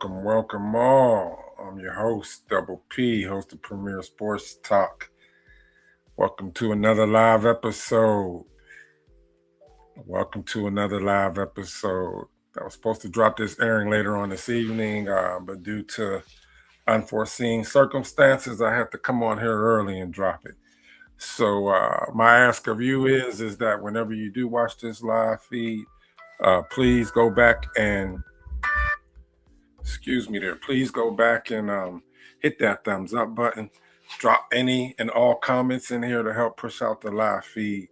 welcome all. I'm your host, Double P, host of Premier Sports Talk. Welcome to another live episode. Welcome to another live episode. I was supposed to drop this airing later on this evening, but due to unforeseen circumstances, I had to come on here early and drop it. So my ask of you is that whenever you do watch this live feed, please go back and please go back and hit that thumbs up button. Drop any and all comments in here to help push out the live feed.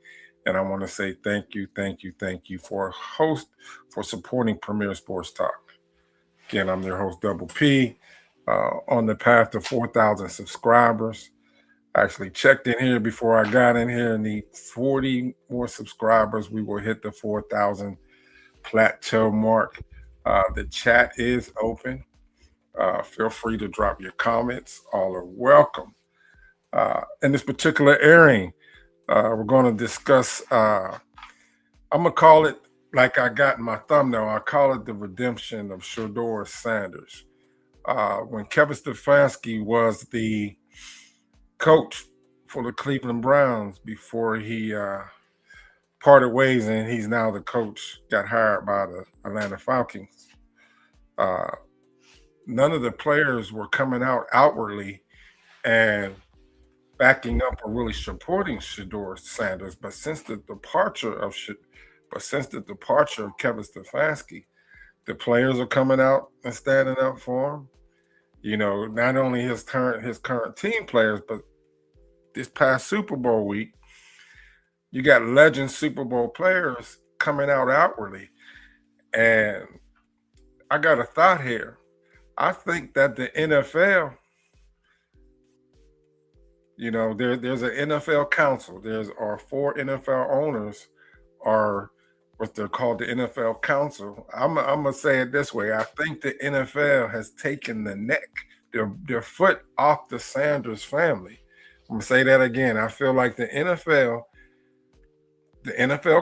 And I want to say thank you for supporting Premier Sports Talk. Again, I'm your host, Double P, on the path to 4,000 subscribers. I actually checked in here before I got in here and need 40 more subscribers. We will hit the 4,000 plateau mark. The chat is open. Feel free to drop your comments. All are welcome. In this particular airing, we're going to discuss, I'm going to call it, like I got in my thumbnail, I call it the redemption of Shedeur Sanders. When Kevin Stefanski was the coach for the Cleveland Browns before he parted ways, and he's now the coach, got hired by the Atlanta Falcons. None of the players were coming out outwardly and backing up or really supporting Shedeur Sanders, but since the departure of Kevin Stefanski, the players are coming out and standing up for him. You know, not only his current team players, but this past Super Bowl week, you got legend Super Bowl players coming out outwardly. And I got a thought here. I think that the NFL, you know, there's an NFL council. There's our 4 NFL owners are what they're called, the NFL council. I'm gonna say it this way. I think the NFL has taken their foot off the Sanders family. I'm gonna say that again. I feel like the NFL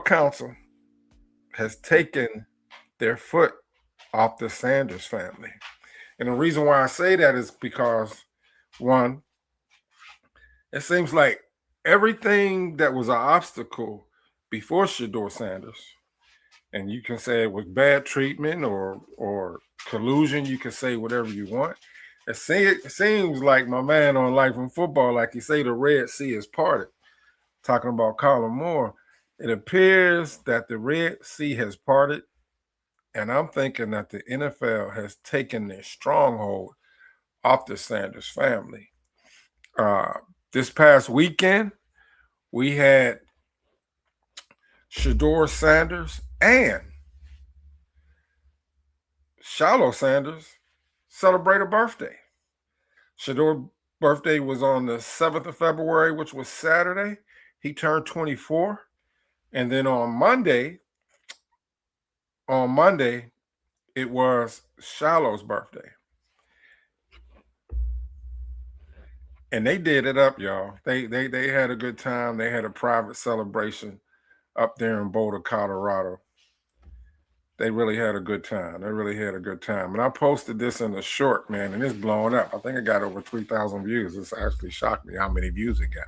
council has taken their foot off the Sanders family. And the reason why I say that is because, one, it seems like everything that was an obstacle before Shedeur Sanders, and you can say it was bad treatment or collusion, you can say whatever you want. It seems like my man on Life in Football, like he say, the Red Sea is parted. Talking about Colin Moore, it appears that the Red Sea has parted, and I'm thinking that the NFL has taken their stronghold off the Sanders family. This past weekend, we had Shedeur Sanders and Shedeur Sanders celebrate a birthday. Shedeur's birthday was on the 7th of February, which was Saturday. He turned 24. And then on Monday, it was Shedur's birthday. And they did it up, y'all. They had a good time. They had a private celebration up there in Boulder, Colorado. They really had a good time. And I posted this in a short, man, and it's blowing up. I think it got over 3,000 views. It's actually shocked me how many views it got.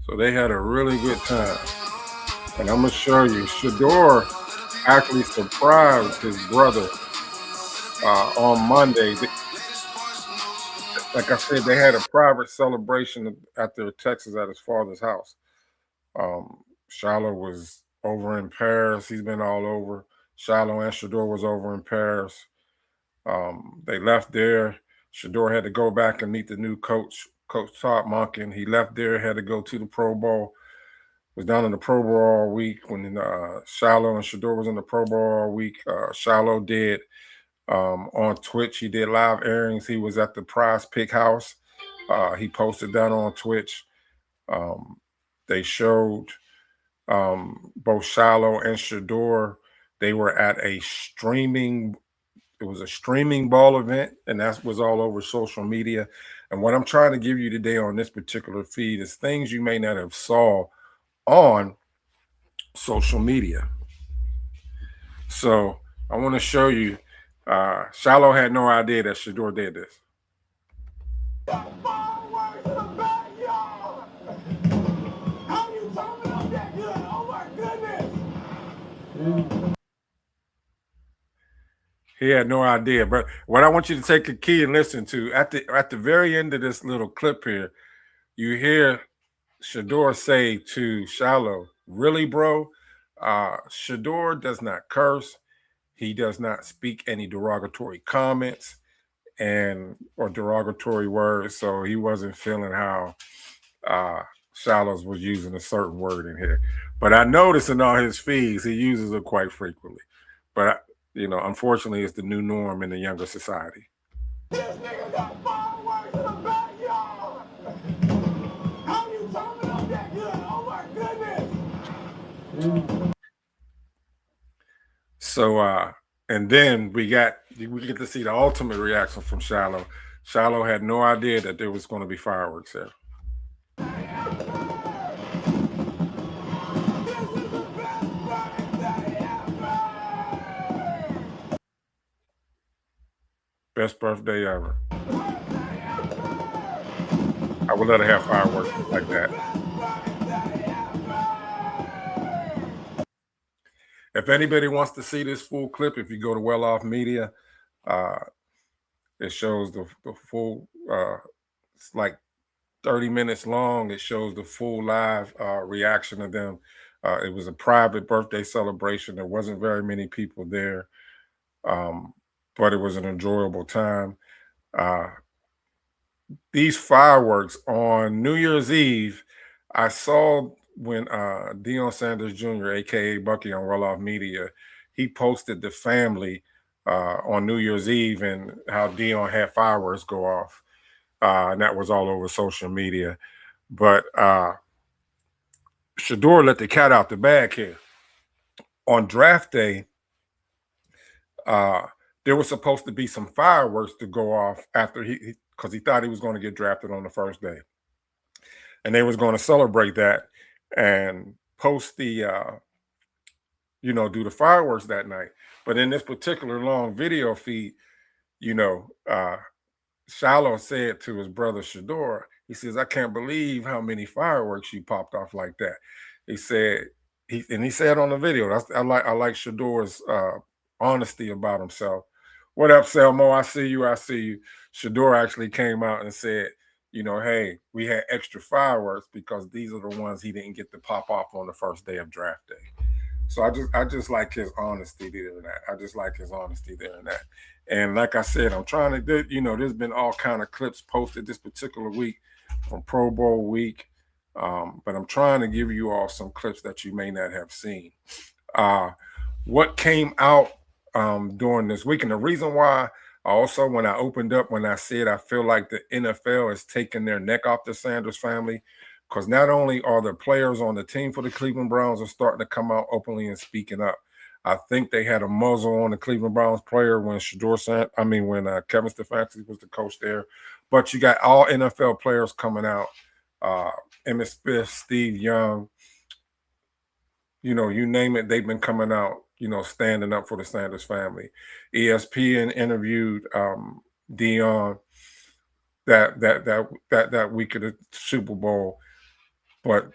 So they had a really good time. And I'm going to show you, Shedeur actually surprised his brother on Monday. Like I said, they had a private celebration at Texas at his father's house. Shiloh was over in Paris. He's been all over. Shiloh and Shedeur was over in Paris. They left there. Shedeur had to go back and meet the new coach, Coach Todd Monken. He left there, had to go to the Pro Bowl. Was down in the Pro Bowl all week when Shiloh and Shedeur was in the Pro Bowl all week. Shiloh did on Twitch. He did live airings. He was at the Prize Pick House. He posted that on Twitch. They showed both Shiloh and Shedeur. They were at a streaming It was a streaming ball event, and that was all over social media. And what I'm trying to give you today on this particular feed is things you may not have saw on social media. So I want to show you. Shiloh had no idea that Shedeur did this. He had no idea. But what I want you to take a key and listen to at the very end of this little clip here, you hear Shedeur say to Shiloh, "Really, bro?" Shedeur does not curse. He does not speak any derogatory comments or derogatory words. So he wasn't feeling how Shiloh's was using a certain word in here. But I notice in all his feeds, he uses it quite frequently. But unfortunately, it's the new norm in the younger society. This nigga got fireworks in the backyard. How you turning up that good? Oh my goodness. So and then we get to see the ultimate reaction from Shiloh. Shiloh had no idea that there was going to be fireworks there. Best birthday ever. I would let her have fireworks like that. If anybody wants to see this full clip, if you go to Well Off Media, it shows the full, it's like 30 minutes long. It shows the full live reaction of them. It was a private birthday celebration. There wasn't very many people there, but it was an enjoyable time. These fireworks on New Year's Eve, I saw when Deion Sanders Jr., aka Bucky on Well Off Media, he posted the family on New Year's Eve and how Deion had fireworks go off. And that was all over social media. But Shedeur let the cat out the bag here. On draft day, there was supposed to be some fireworks to go off after because he thought he was going to get drafted on the first day. And they was going to celebrate that and post the, do the fireworks that night. But in this particular long video feed, Shiloh said to his brother Shedeur, he says, "I can't believe how many fireworks you popped off like that." He said, he said on the video, I like Shedeur's honesty about himself. "What up, Selmo? I see you. I see you." Shedeur actually came out and said, "Hey, we had extra fireworks because these are the ones he didn't get to pop off on the first day of draft day." So I just like his honesty there in that. I just like his honesty there in that. And like I said, I'm trying to do, there's been all kind of clips posted this particular week from Pro Bowl week. But I'm trying to give you all some clips that you may not have seen. What came out during this week, and the reason why also when I opened up, when I said I feel like the NFL is taking their neck off the Sanders family, because not only are the players on the team for the Cleveland Browns are starting to come out openly and speaking up. I think they had a muzzle on the Cleveland Browns player when when Kevin Stefanski was the coach there. But you got all NFL players coming out. Emmitt Smith, Steve Young, you name it, they've been coming out, standing up for the Sanders family. ESPN interviewed Deion that week of the Super Bowl, but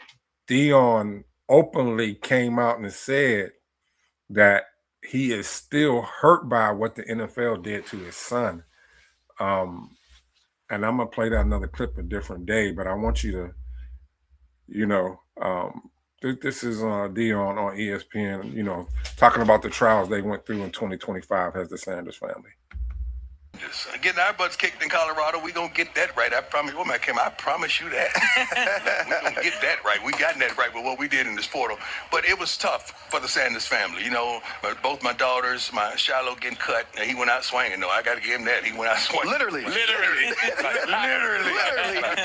Deion openly came out and said that he is still hurt by what the NFL did to his son. And I'm gonna play that another clip a different day, but I want you to, this is Deion on ESPN, talking about the trials they went through in 2025 as the Sanders family. Just getting our butts kicked in Colorado, we gonna get that right. I promise. Oh man, Kim, I promise you that. We gonna get that right. We got that right with what we did in this portal. But it was tough for the Sanders family. Both my daughters, my Shiloh getting cut, and he went out swinging. No, I got to give him that. He went out swinging. Literally. Literally.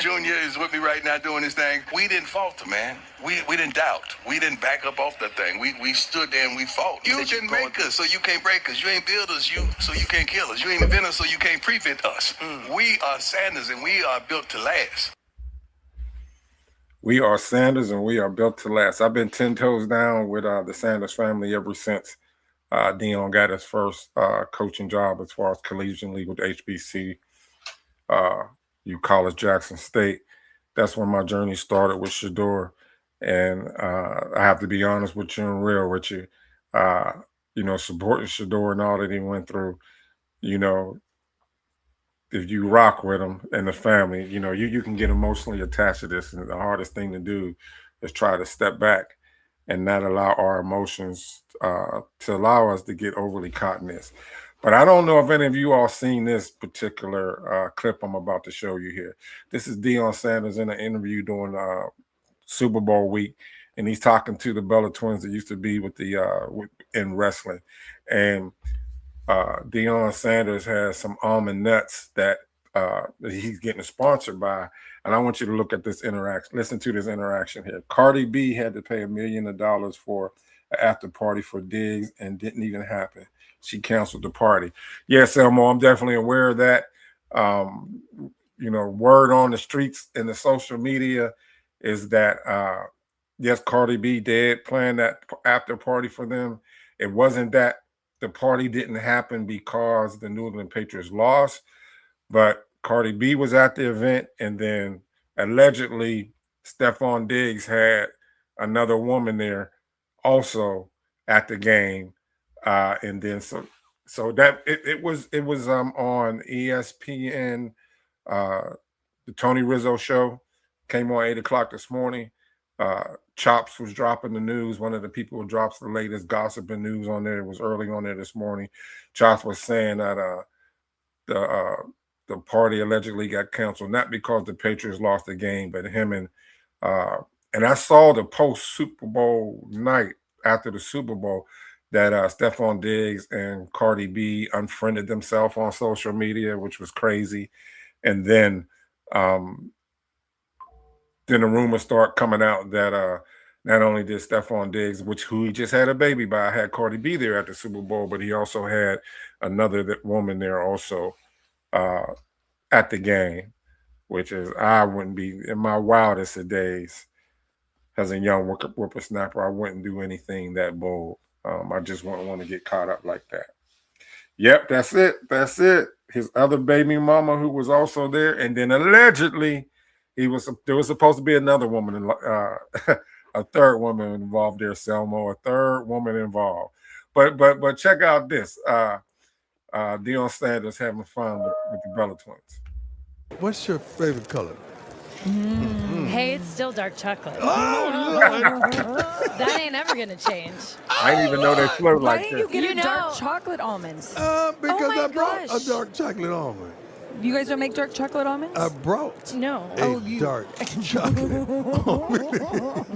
Junior is with me right now doing this thing. We didn't falter, man. We didn't doubt. We didn't back up off that thing. We stood there and we fought. You didn't make us, so you can't break us. You ain't build us, so you can't kill us. You ain't invent us, so you can't prevent us. We are Sanders, and we are built to last. We are Sanders, and we are built to last. I've been 10 toes down with the Sanders family ever since Dion got his first coaching job as far as collegiately with HBC, College Jackson State. That's when my journey started with Shedeur. And I have to be honest with you and real with you. Supporting Shedeur and all that he went through, if you rock with him and the family, you can get emotionally attached to this. And the hardest thing to do is try to step back and not allow our emotions to allow us to get overly caught in this. But I don't know if any of you all seen this particular clip I'm about to show you here. This is Deion Sanders in an interview during Super Bowl week, and he's talking to the Bella twins that used to be with the in wrestling. And Deion Sanders has some almond nuts that he's getting sponsored by. And I want you to look at this interaction. Listen to this interaction here. Cardi B had to pay $1 million for an after party for Diggs and didn't even happen. She canceled the party. Yes, Elmo, I'm definitely aware of that. Word on the streets and the social media is that, yes, Cardi B did plan that after party for them. It wasn't that the party didn't happen because the New England Patriots lost, but Cardi B was at the event, and then allegedly Stephon Diggs had another woman there also at the game, and then so that it was on ESPN, the Tony Rizzo show came on 8 o'clock this morning. Chops was dropping the news. One of the people who drops the latest gossip and news on there was early on there this morning. Chops was saying that the party allegedly got canceled, not because the Patriots lost the game, but him and I saw the post Super Bowl night after the Super Bowl that Stephon Diggs and Cardi B unfriended themselves on social media, which was crazy. And then the rumors start coming out that not only did Stephon Diggs, who he just had a baby by, had Cardi B there at the Super Bowl, but he also had another woman there also at the game, which is, I wouldn't be, in my wildest of days as a young whippersnapper, I wouldn't do anything that bold. I just wouldn't want to get caught up like that. Yep, that's it. That's it. His other baby mama who was also there, and then allegedly there was supposed to be another woman, a third woman involved there, Selmo, a third woman involved. But check out this. Deion Sanders having fun with the Bella twins. What's your favorite color? Hey, it's still dark chocolate. Oh, Lord. That ain't ever gonna change. I didn't even know they flirt Why like didn't that. you get You a dark know. chocolate almonds? Because my I brought gosh. a dark chocolate almond. You guys don't make dark chocolate almonds? I brought No. a dark chocolate almond.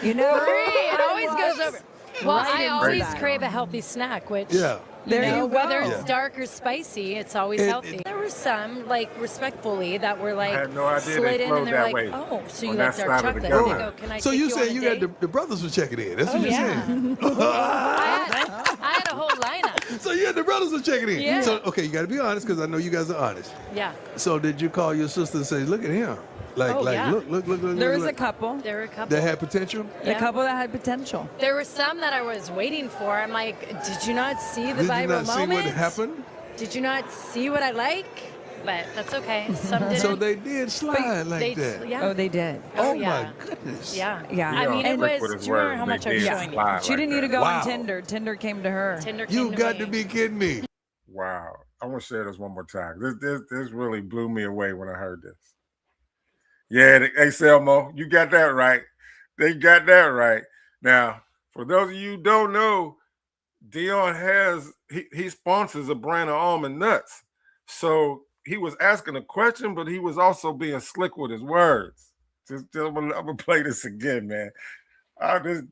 You know, It always goes over. Well, Right I in always that. crave a healthy snack, which Yeah. There you go. whether it's Yeah. dark or spicy, it's always It- healthy. There were some, like respectfully, that were like had no idea they slid in flowed and they're that like, way "Oh, so you on like that dark side of the chocolate?" And gun. they go, "Can I So take you you on saying a you date?" got the brothers were checking in? That's Oh what you're yeah. saying. I had a whole lineup. So you and the brothers were checking in. Yeah. So okay, you got to be honest because I know you guys are honest. Yeah, So did you call your sister and say, "Look at him"? Oh, yeah. Look. There was look. a couple. there were a couple. That had potential. A couple that had potential. There were some that I was waiting for. I'm like, did you not see the Did you viral not see moment? what happened? Did you not see what I like? But that's okay. Some didn't. So they did slide like They- that. Yeah. Oh, they did. Oh yeah. my goodness. Yeah. Yeah. I mean, Yeah, it quick was. with his Do you remember words. how much They I was did showing you? slide She like didn't need to that. go Wow. on Tinder. Tinder came to her. Tinder came You to got me. to be kidding me. Wow. I want to share this one more time. This really blew me away when I heard this. Yeah, hey Selmo, you got that right. They got that right. Now, for those of you who don't know, Dion he sponsors a brand of almond nuts. So he was asking a question, but he was also being slick with his words. I'm gonna play this again, man.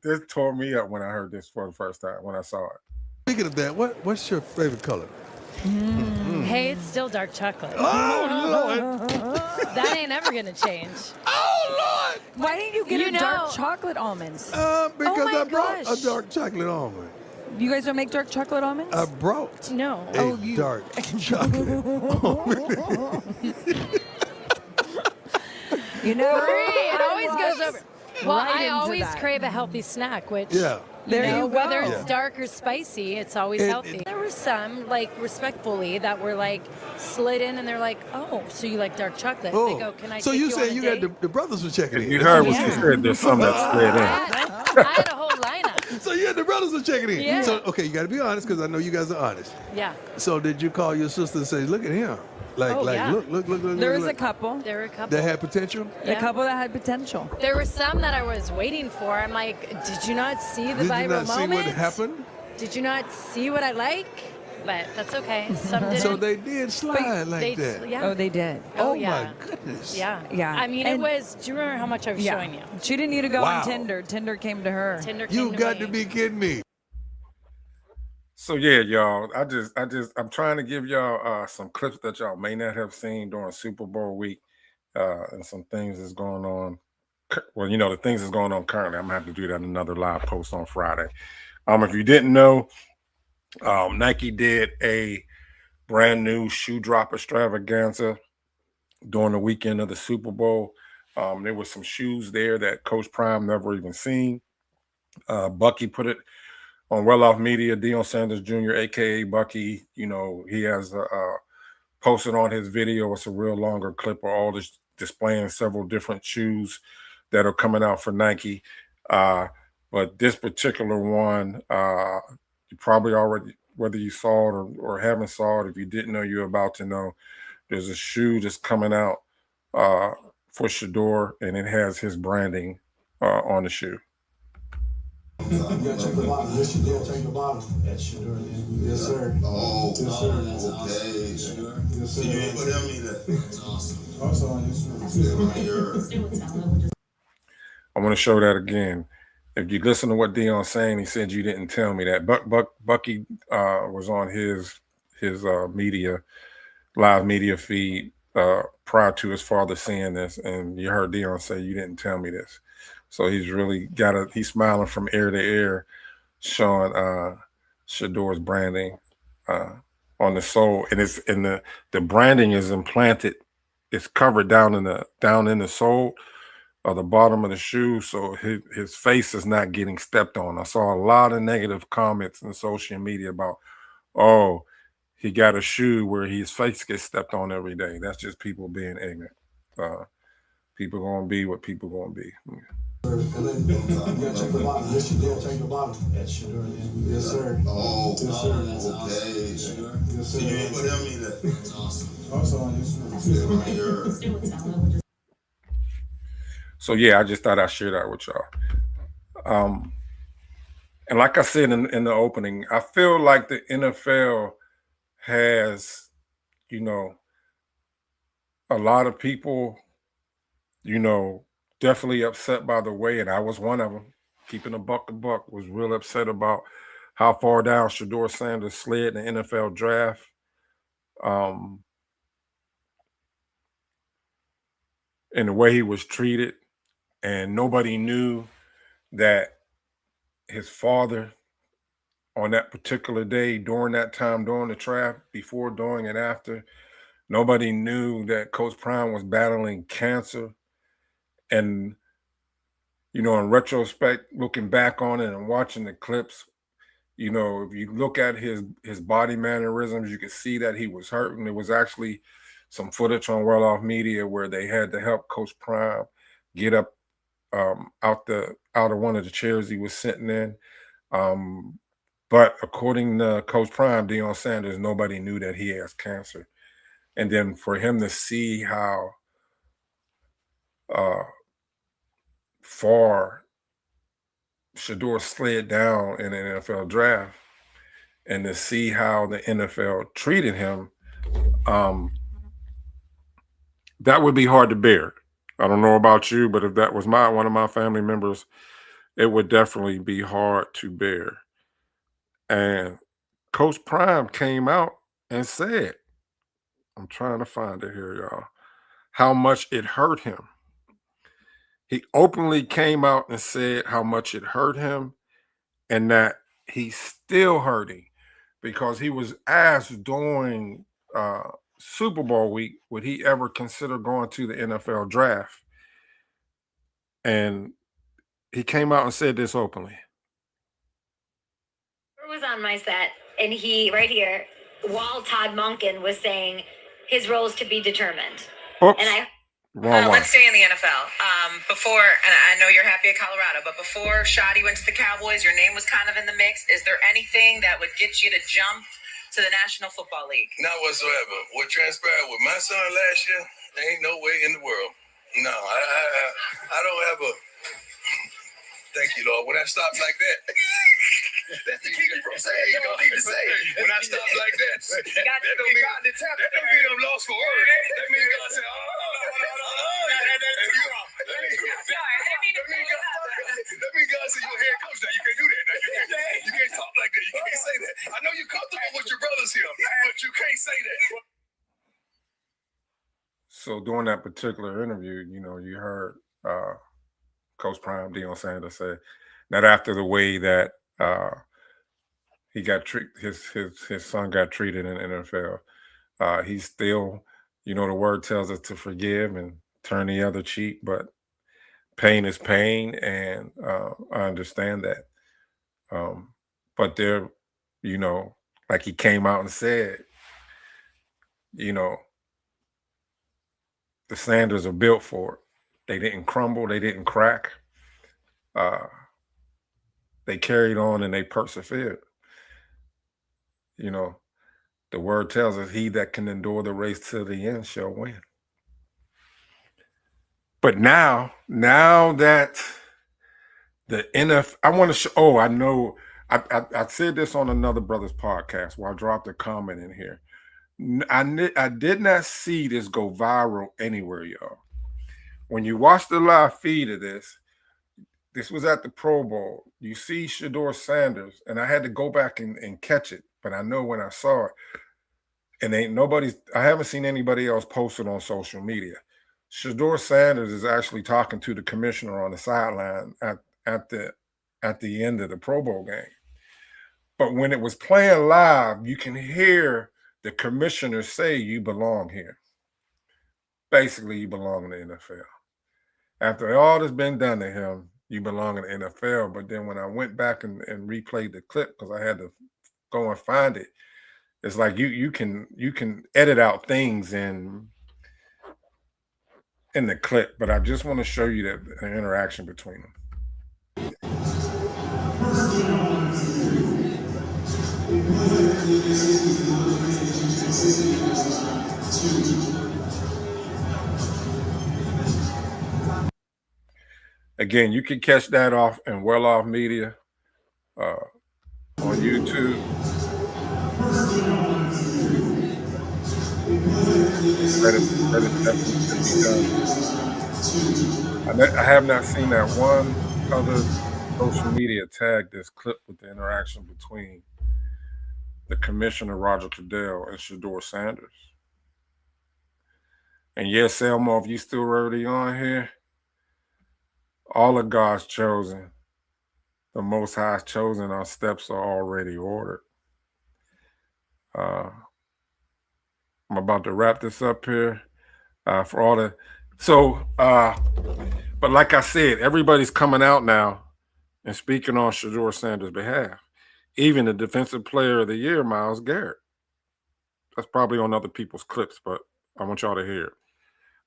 This tore me up when I heard this for the first time, when I saw it. Speaking of that, what's your favorite color? Hey, it's still dark chocolate. Oh, Lord. That ain't ever gonna change. Oh, Lord. Why didn't you get You a dark know- chocolate almonds? Because my I brought gosh. a dark chocolate almond. You guys don't make dark chocolate almonds? I brought No. a dark chocolate almond. You know, Marie, it always goes over. Well, Right I into always that. crave a healthy snack, which Yeah. There you go. whether it's Yeah. dark or spicy, it's always And- healthy. There were some, like respectfully, that were like slid in, and they're like, "Oh, so you like dark chocolate?" They go, "Can I?" So take you on said a you date?" got the brothers were checking in. You heard what Yeah. she said. There's some that slid in. I had a whole lineup. So you had the brothers were checking in. Yeah. So okay, you got to be honest because I know you guys are honest. Yeah, So did you call your sister and say, "Look at him"? Like, Oh, yeah. look. there was a look. couple. there were a couple. That had potential. A Yeah. couple that had potential. There were some that I was waiting for. I'm like, did you not see the Did viral you not see moment? what happened? Did you not see what I like? But that's okay. Some didn't. So they did slide like They- that. Yeah. Oh, they did. Oh yeah. my goodness. Yeah. Yeah. I mean, it And- was. Do you remember how much I was showing you? She didn't need to go Wow. on Tinder. Tinder came to her. Tinder came You to got me. to be kidding me. So yeah, y'all. I'm trying to give y'all some clips that y'all may not have seen during Super Bowl week, and some things that's going on. Well, you know, the things that's going on currently. I'm gonna have to do that in another live post on Friday. If you didn't know, Nike did a brand new shoe drop extravaganza during the weekend of the Super Bowl. There was some shoes there that Coach Prime never even seen. Bucky put it on Well Off Media. Deion Sanders Jr., aka Bucky, you know, he has posted on his video. It's a real longer clip of all this displaying several different shoes that are coming out for Nike. But this particular one, you probably already, whether you saw it or haven't saw it, if you didn't know, you're about to know. There's a shoe that's coming out for Shedeur, and it has his branding on the shoe. You gotta check the bottom. Yes, you did. Check the bottom. That's Shedeur. Yes, sir. Oh, Yes, sir. okay. Yes, sir. You ain't put him either. That's awesome. Yes, sir. I want to show that again. If you listen to what Deion's saying, he said you didn't tell me that. Bucky was on his live media feed prior to his father seeing this, and you heard Deion say you didn't tell me this. So he's really he's smiling from ear to ear, showing Shedeur's branding on the sole, and it's the branding is implanted. It's covered down in the sole or the bottom of the shoe, so his face is not getting stepped on. I saw a lot of negative comments in social media about, oh, he got a shoe where his face gets stepped on every day. That's just people being ignorant. People gonna be what people gonna be. And then you gotta check the bottom. Yes, you did. Check the bottom. That's Shedeur. Yes, sir. Oh, Yes, sir. okay. Yes, sir. You ain't put him either. That's awesome. Yes, sir. So yeah, I just thought I'd share that with y'all. And like I said in the opening, I feel like the NFL has, you know, a lot of people, you know, definitely upset by the way, and I was one of them, keeping a buck, was real upset about how far down Shedeur Sanders slid in the NFL draft. And the way he was treated, and nobody knew that his father on that particular day, during that time, during the draft, before, during, and after, nobody knew that Coach Prime was battling cancer. And, you know, in retrospect, looking back on it and watching the clips, you know, if you look at his body mannerisms, you could see that he was hurting. There was actually some footage on Well Off Media where they had to help Coach Prime get up out of one of the chairs he was sitting in. But according to Coach Prime, Deion Sanders, nobody knew that he has cancer. And then for him to see how far Shedeur slid down in the NFL draft, and to see how the NFL treated him, that would be hard to bear. I don't know about you, but if that was one of my family members, it would definitely be hard to bear. And Coach Prime came out and said, I'm trying to find it here, y'all, how much it hurt him. He openly came out and said how much it hurt him and that he's still hurting because he was asked during Super Bowl week, would he ever consider going to the NFL draft? And he came out and said this openly. Was on my set, and he, right here, while Todd Monken was saying his roles to be determined. Oops. And let's stay in the NFL. Before, and I know you're happy at Colorado, but before Shadi went to the Cowboys, your name was kind of in the mix. Is there anything that would get you to jump to the National Football League? Not whatsoever. What transpired with my son last year, there ain't no way in the world. No, I don't have a. Thank you, Lord. When I stop like that, that's to keep you from saying you don't need to say it. When I stop like that, that don't mean I'm lost for words. That means God said, that means God said, you're a head coach now. You can't do that. Now, you can't talk like that. You can't say that. I know you're comfortable with your brothers here, but you can't say that. So during that particular interview, you know, you heard Coach Prime Deion Sanders say that after the way that he got treated, his son got treated in the NFL, he's still, you know, the word tells us to forgive and turn the other cheek, but pain is pain, and I understand that. But there, you know, like he came out and said, you know, the Sanders are built for it. They didn't crumble. They didn't crack. They carried on and they persevered. You know, the word tells us he that can endure the race to the end shall win. But now that the NFL, I want to show, oh, I know, I said this on another brother's podcast where I dropped a comment in here. I did not see this go viral anywhere, y'all. When you watch the live feed of this was at the Pro Bowl. You see Shedeur Sanders, and I had to go back and catch it, but I know when I saw it, and I haven't seen anybody else post it on social media. Shedeur Sanders is actually talking to the commissioner on the sideline at the end of the Pro Bowl game. But when it was playing live, you can hear the commissioner say, "You belong here." Basically, you belong in the NFL. After all that's been done to him, you belong in the NFL. But then when I went back and replayed the clip, because I had to go and find it, it's like you can edit out things in the clip, but I just want to show you that interaction between them. Again, you can catch that off in Well Off Media on YouTube. Let it definitely be done. I have not seen that one other social media tag this clip with the interaction between the commissioner, Roger Goodell, and Shedeur Sanders. And yes, Elmo, if you still already on here, all of God's chosen, the Most High's chosen, our steps are already ordered. I'm about to wrap this up here for all the. So, but like I said, everybody's coming out now and speaking on Shedeur Sanders' behalf. Even the Defensive Player of the Year, Myles Garrett. That's probably on other people's clips, but I want y'all to hear it.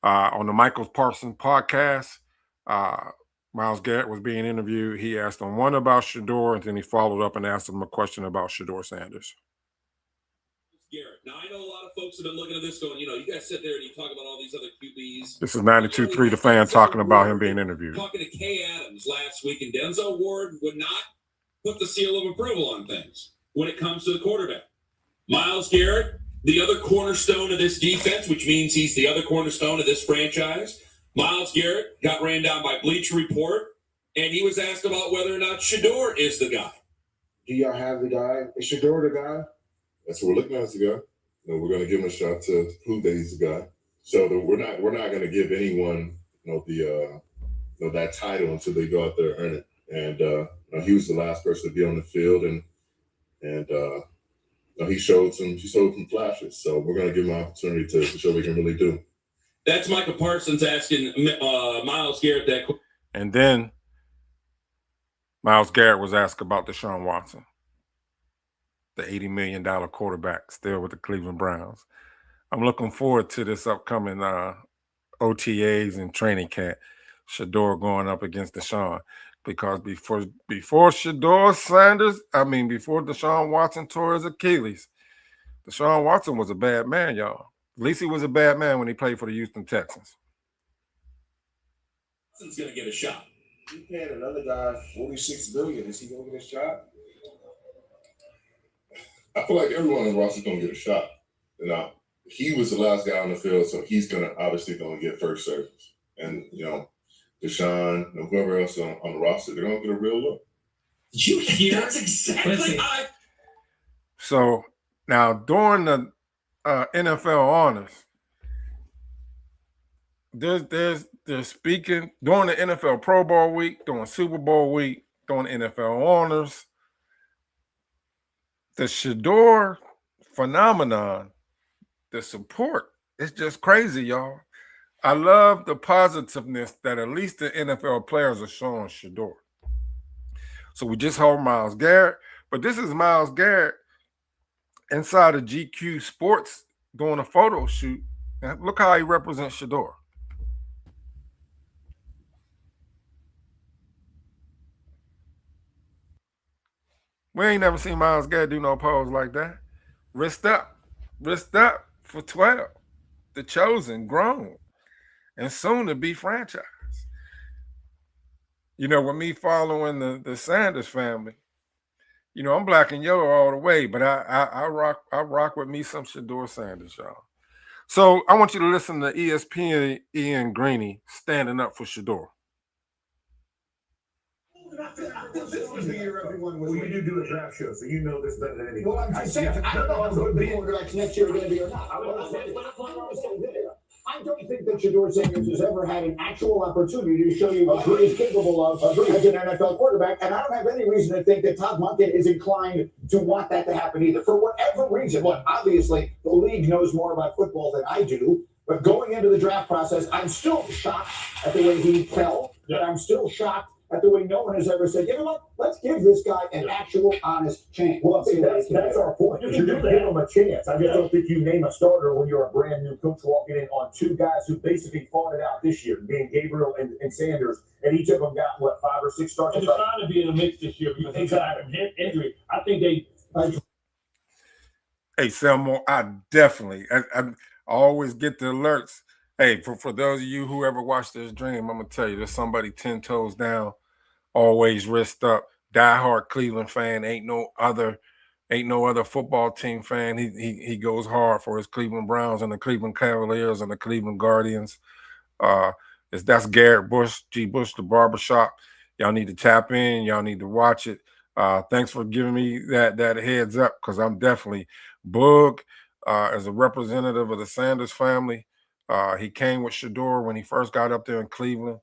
On the Michael Parsons podcast, Myles Garrett was being interviewed. He asked him one about Shedeur, and then he followed up and asked him a question about Shedeur Sanders. Garrett. Now, I know a lot of folks have been looking at this going, you know, you guys sit there and you talk about all these other QBs. This is 92.3 The Fan talking about him being interviewed. Talking to Kay Adams last week, and Denzel Ward would not put the seal of approval on things when it comes to the quarterback. Myles Garrett, the other cornerstone of this defense, which means he's the other cornerstone of this franchise. Myles Garrett got ran down by Bleacher Report, and he was asked about whether or not Shedeur is the guy. Do y'all have the guy? Is Shedeur the guy? That's what we're looking at, the guy. we're going to give him a shot to prove that he's the guy. So we're not going to give anyone, that title until they go out there and earn it. And he was the last person to be on the field, and he showed some flashes. So we're going to give him an opportunity to show what he can really do. That's Micah Parsons asking Myles Garrett that question. And then Myles Garrett was asked about Deshaun Watson, the $80 million quarterback still with the Cleveland Browns. I'm looking forward to this upcoming OTAs and training camp. Shedeur going up against Deshaun, because before Shedeur Sanders, before Deshaun Watson tore his Achilles, Deshaun Watson was a bad man, y'all. At least he was a bad man when he played for the Houston Texans. Watson's going to get a shot. You paying another guy $46 million. Is he going to get a shot? I feel like everyone in the roster is going to get a shot. Now, he was the last guy on the field, so he's going to get first service. And, Deshaun, whoever else on the roster, they're going to get a real look. Did you hear? That's exactly. So now during the NFL honors, they're speaking during the NFL Pro Bowl week, during Super Bowl week, during the NFL honors. The Shedeur phenomenon, the support, it's just crazy, y'all. I love the positiveness that at least the NFL players are showing Shedeur. So we just heard Myles Garrett, but this is Myles Garrett inside of GQ Sports doing a photo shoot. And look how he represents Shedeur. We ain't never seen Myles Garrett do no pose like that. Wrist up for 12. The chosen, grown, and soon to be franchise. With me following the Sanders family, I'm black and yellow all the way, but I rock with me some Shedeur Sanders, y'all. So I want you to listen to ESPN Ian Greeny standing up for Shedeur. This was the year everyone was. Well, you do a draft show, so you know this better than anyone. Well, I'm just saying, I don't know if the quarterbacks next year are going to be or not. I don't think that Shedeur Sanders has ever had an actual opportunity to show you what he is capable of as an NFL quarterback, and I don't have any reason to think that Todd Monken is inclined to want that to happen either. For whatever reason, look, obviously the league knows more about football than I do, but going into the draft process, I'm still shocked at the way he fell, and I'm still shocked at the way no one has ever said, you know what, let's give this guy an actual honest chance. Well, see, that's our point. You're going to give him a chance. I just don't think you name a starter when you're a brand new coach walking in on two guys who basically fought it out this year, being Gabriel and Sanders, and each of them got, 5 or 6 starts. And they're trying to be in the mix this year because he's had an injury. I think they... Hey, Selmo, I always get the alerts. Hey, for those of you who ever watched this dream, I'm going to tell you, there's somebody 10 toes down, always wrist up, diehard Cleveland fan, ain't no other football team fan. He goes hard for his Cleveland Browns and the Cleveland Cavaliers and the Cleveland Guardians. That's Garrett Bush, G. Bush, the barbershop. Y'all need to tap in. Y'all need to watch it. Thanks for giving me that heads up, because I'm definitely Boog as a representative of the Sanders family. He came with Shedeur when he first got up there in Cleveland,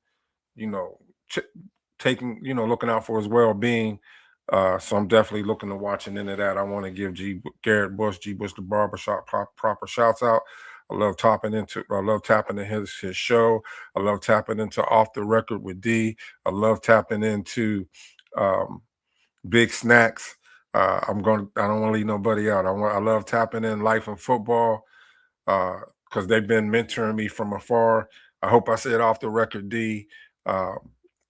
looking out for his well-being. So I'm definitely looking to watching into that. I want to give Garrett Bush, G. Bush, the barbershop, proper shouts out. I love tapping into his show. I love tapping into Off the Record with D. I love tapping into Big Snacks. I don't want to leave nobody out. I love tapping in Life and Football because they've been mentoring me from afar. I hope I said Off the Record D.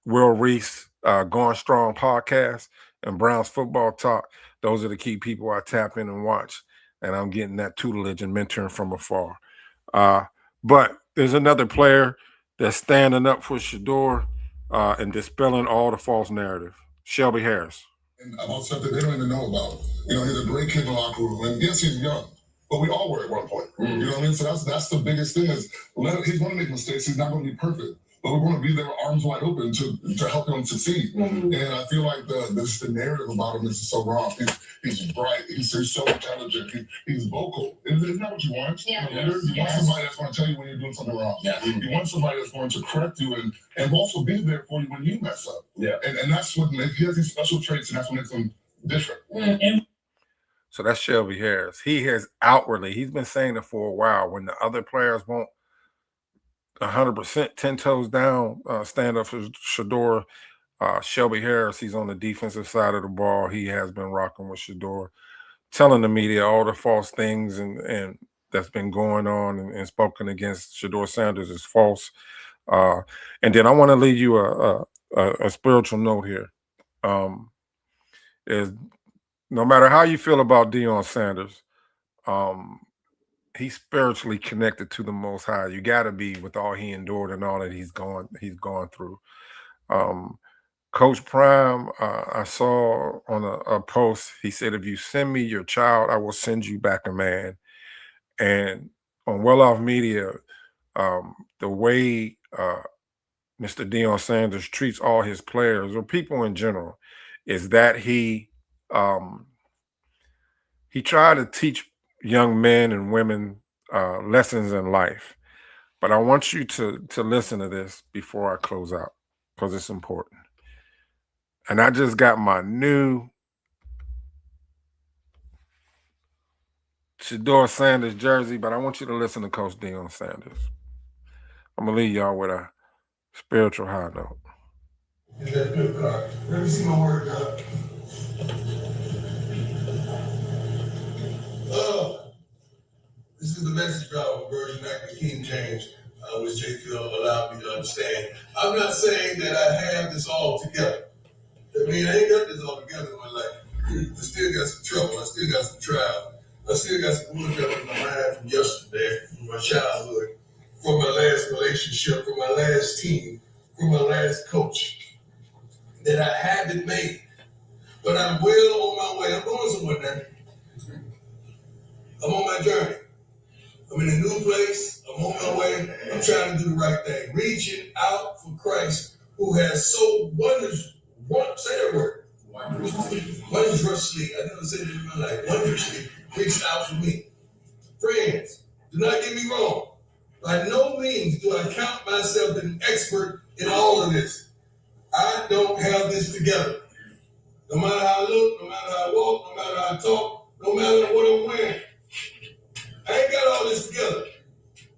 Will Reese, Going Strong podcast, and Browns Football Talk. Those are the key people I tap in and watch, and I'm getting that tutelage and mentoring from afar. But there's another player that's standing up for Shedeur and dispelling all the false narrative. Shelby Harris. And about something they don't even know about. He's a great kid in the locker room, and yes, he's young, but we all were at one point. You know what I mean? So that's the biggest thing is he's going to make mistakes. He's not going to be perfect. but we're going to be there arms wide open to help him succeed. And I feel like the narrative about him is so wrong. He's bright. He's so intelligent. He's vocal. Isn't that what you want? Yeah. You want somebody that's going to tell you when you're doing something wrong. Yeah. You want somebody that's going to correct you and also be there for you when you mess up. Yeah. And that's what he has these special traits, and that's what makes him different. So that's Shelby Harris. He has outwardly, he's been saying it for a while, when the other players won't 100%, 10 toes down, stand up for Shedeur. Shelby Harris, he's on the defensive side of the ball. He has been rocking with Shedeur, telling the media all the false things and that's been going on and spoken against Shedeur Sanders is false. And then I want to leave you a spiritual note here. Is no matter how you feel about Deion Sanders, he's spiritually connected to the Most High. You got to be, with all he endured and all that he's gone through. Coach Prime, I saw on a post, he said, if you send me your child, I will send you back a man. And on Well Off Media, the way Mr. Deion Sanders treats all his players or people in general is that he tried to teach young men and women lessons in life. But I want you to listen to this before I close out, because it's important. And I just got my new Shedeur Sanders jersey, but I want you to listen to Coach Deion Sanders. I'm going to leave y'all with a spiritual high note. Is that good card? Let me see my word, dog. This is the message Bible version back to King James, which J. Phil allowed me to understand. I'm not saying that I have this all together. I mean, I ain't got this all together in my life. I still got some trouble. I still got some trial. I still got some bullshit in my mind from yesterday, from my childhood, from my last relationship, from my last team, from my last coach, that I haven't made. But I'm well on my way. I'm going somewhere now. I'm on my journey. I'm in a new place. I'm on my way. I'm trying to do the right thing. Reaching out for Christ, who has so say that word. Wondrously. I never said it in my life. Wondrously reached out for me. Friends, do not get me wrong. By no means do I count myself an expert in all of this. I don't have this together. No matter how I look, no matter how I walk, no matter how I talk, no matter what I'm wearing. I ain't got all this together.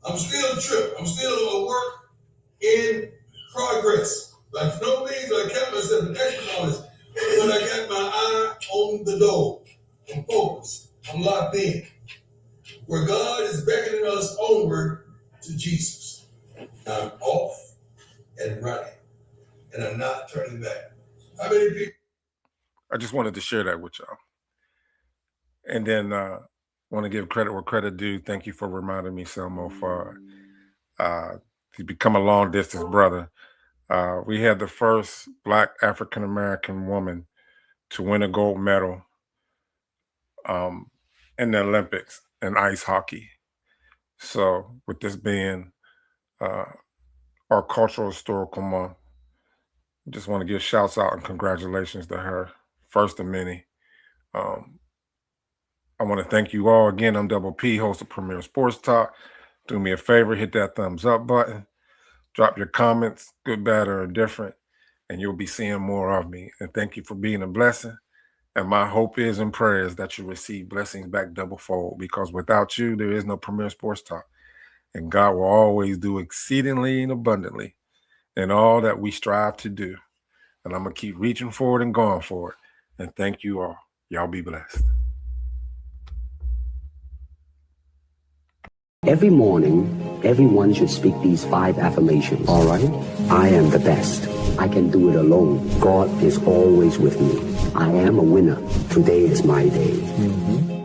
I'm still a trip. I'm still a work in progress. Like, for no means do I count myself an expert in all this. But I got my eye on the goal. I'm focused. I'm locked in. Where God is beckoning us onward to Jesus. I'm off and running. And I'm not turning back. How many people? I just wanted to share that with y'all. And then want to give credit where credit due. Thank you for reminding me, Selmo, for he's become a long distance brother. We had the first Black African-American woman to win a gold medal in the Olympics in ice hockey. So with this being our cultural historical month, just want to give shouts out and congratulations to her, first of many. I want to thank you all again. I'm Double P, host of Premier Sports Talk. Do me a favor, hit that thumbs up button. Drop your comments, good, bad, or indifferent, and you'll be seeing more of me. And thank you for being a blessing. And my hope is and prayer is that you receive blessings back double fold, because without you, there is no Premier Sports Talk. And God will always do exceedingly and abundantly in all that we strive to do. And I'm going to keep reaching forward and going forward. And thank you all. Y'all be blessed. Every morning, everyone should speak these 5 affirmations, all right? I am the best. I can do it alone. God is always with me. I am a winner. Today is my day.